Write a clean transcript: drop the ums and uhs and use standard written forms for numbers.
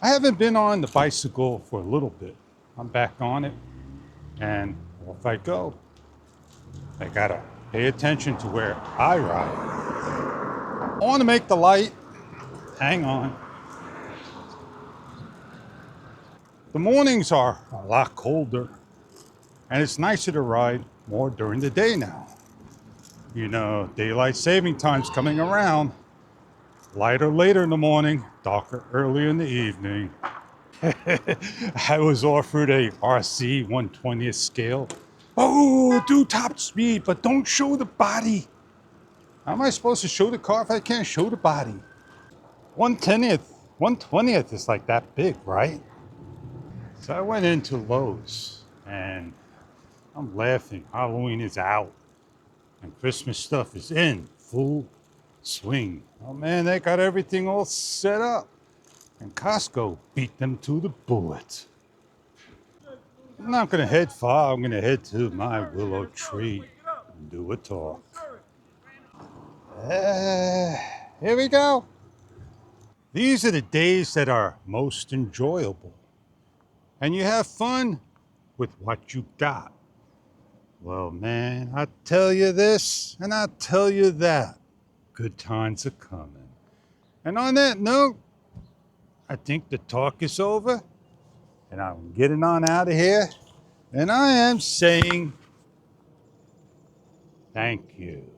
I haven't been on the bicycle for a little bit. I'm back on it, and off I go. I gotta pay attention to where I ride. I want to make the light. Hang on. The mornings are a lot colder, and it's nicer to ride more during the day now. You know, daylight saving time's coming around. Lighter later in the morning, darker earlier in the evening. I was offered a RC 1/20th scale. Oh, do top speed, but don't show the body. How am I supposed to show the car if I can't show the body? 1/20th is like that big, right? So I went into Lowe's and I'm laughing. Halloween is out and Christmas stuff is in full swing. Oh man, they got everything all set up. And Costco beat them to the bullet. I'm not gonna head far. I'm gonna head to my willow tree and do a talk. Here we go. These are the days that are most enjoyable. And you have fun with what you got. Well, man, I tell you this and I tell you that. Good times are coming. And on that note, I think the talk is over and I'm getting on out of here. And I am saying thank you.